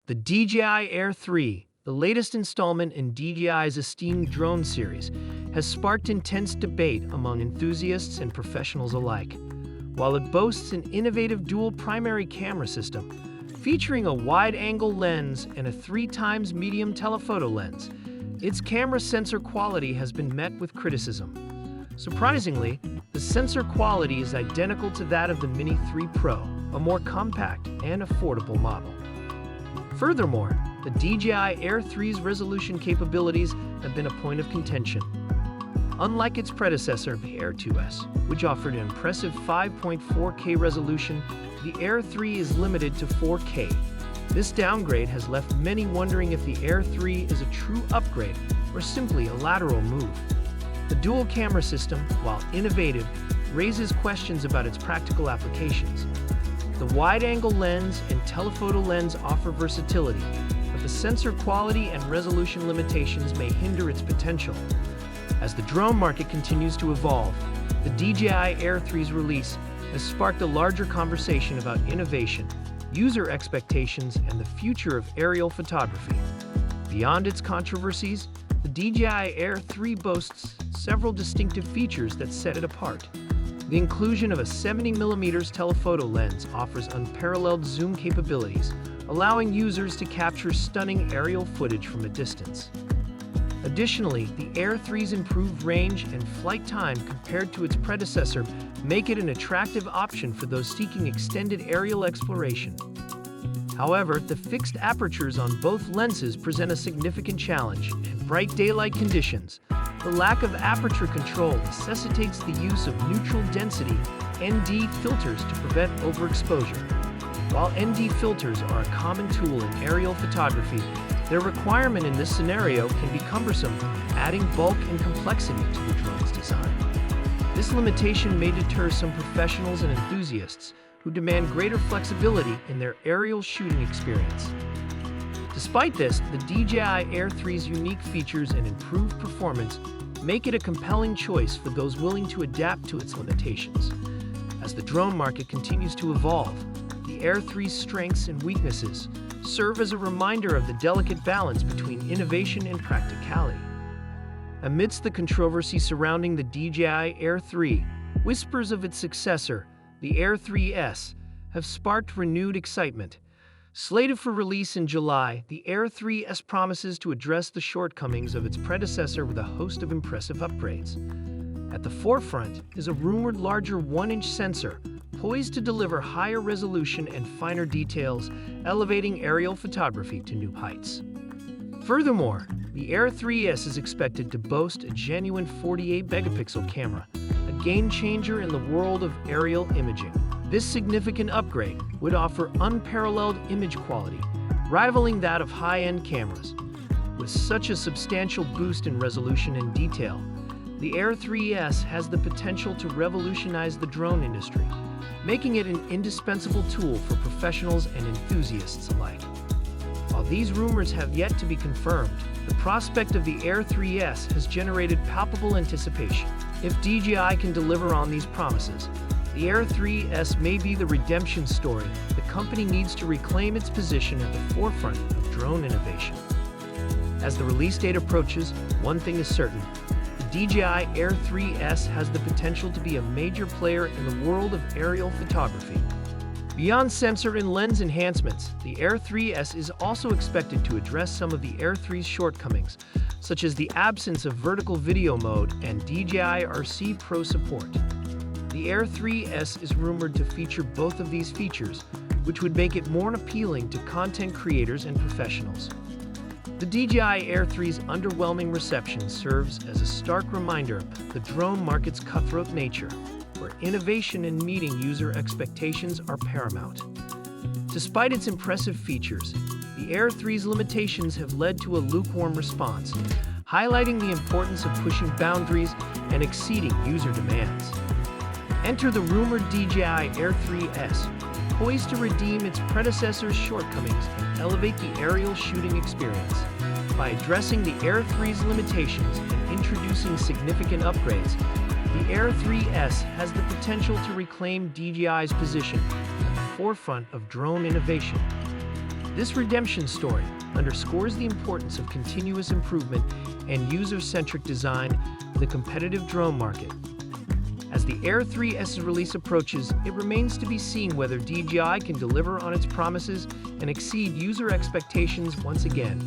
The DJI Air 3, the latest installment in DJI's esteemed drone series, has sparked intense debate among enthusiasts and professionals alike. While it boasts an innovative dual primary camera system, featuring a wide-angle lens and a 3x medium telephoto lens, its camera sensor quality has been met with criticism. Surprisingly, the sensor quality is identical to that of the Mini 3 Pro, a more compact and affordable model. Furthermore, the DJI Air 3's resolution capabilities have been a point of contention. Unlike its predecessor, the Air 2S, which offered an impressive 5.4K resolution, the Air 3 is limited to 4K. This downgrade has left many wondering if the Air 3 is a true upgrade or simply a lateral move. The dual camera system, while innovative, raises questions about its practical applications. The wide-angle lens and telephoto lens offer versatility, but the sensor quality and resolution limitations may hinder its potential. As the drone market continues to evolve, the DJI Air 3's release has sparked a larger conversation about innovation, user expectations, and the future of aerial photography. Beyond its controversies, the DJI Air 3 boasts several distinctive features that set it apart. The inclusion of a 70mm telephoto lens offers unparalleled zoom capabilities, allowing users to capture stunning aerial footage from a distance. Additionally, the Air 3's improved range and flight time compared to its predecessor make it an attractive option for those seeking extended aerial exploration. However, the fixed apertures on both lenses present a significant challenge. In bright daylight conditions, the lack of aperture control necessitates the use of neutral density (ND) filters to prevent overexposure. While ND filters are a common tool in aerial photography, their requirement in this scenario can be cumbersome, adding bulk and complexity to the drone's design. This limitation may deter some professionals and enthusiasts who demand greater flexibility in their aerial shooting experience. Despite this, the DJI Air 3's unique features and improved performance make it a compelling choice for those willing to adapt to its limitations. As the drone market continues to evolve, the Air 3's strengths and weaknesses serve as a reminder of the delicate balance between innovation and practicality. Amidst the controversy surrounding the DJI Air 3, whispers of its successor, the Air 3S, have sparked renewed excitement. Slated for release in July, the Air 3S promises to address the shortcomings of its predecessor with a host of impressive upgrades. At the forefront is a rumored larger 1-inch sensor, poised to deliver higher resolution and finer details, elevating aerial photography to new heights. Furthermore, the Air 3S is expected to boast a genuine 48-megapixel camera, a game-changer in the world of aerial imaging. This significant upgrade would offer unparalleled image quality, rivaling that of high-end cameras. With such a substantial boost in resolution and detail, the Air 3S has the potential to revolutionize the drone industry, making it an indispensable tool for professionals and enthusiasts alike. While these rumors have yet to be confirmed, the prospect of the Air 3S has generated palpable anticipation. If DJI can deliver on these promises, the Air 3S may be the redemption story the company needs to reclaim its position at the forefront of drone innovation. As the release date approaches, one thing is certain: the DJI Air 3S has the potential to be a major player in the world of aerial photography. Beyond sensor and lens enhancements, the Air 3S is also expected to address some of the Air 3's shortcomings, such as the absence of vertical video mode and DJI RC Pro support. The Air 3S is rumored to feature both of these features, which would make it more appealing to content creators and professionals. The DJI Air 3's underwhelming reception serves as a stark reminder of the drone market's cutthroat nature, where innovation and meeting user expectations are paramount. Despite its impressive features, the Air 3's limitations have led to a lukewarm response, highlighting the importance of pushing boundaries and exceeding user demands. Enter the rumored DJI Air 3S, poised to redeem its predecessor's shortcomings and elevate the aerial shooting experience. By addressing the Air 3's limitations and introducing significant upgrades, the Air 3S has the potential to reclaim DJI's position at the forefront of drone innovation. This redemption story underscores the importance of continuous improvement and user-centric design in the competitive drone market. As the Air 3's release approaches, it remains to be seen whether DJI can deliver on its promises and exceed user expectations once again.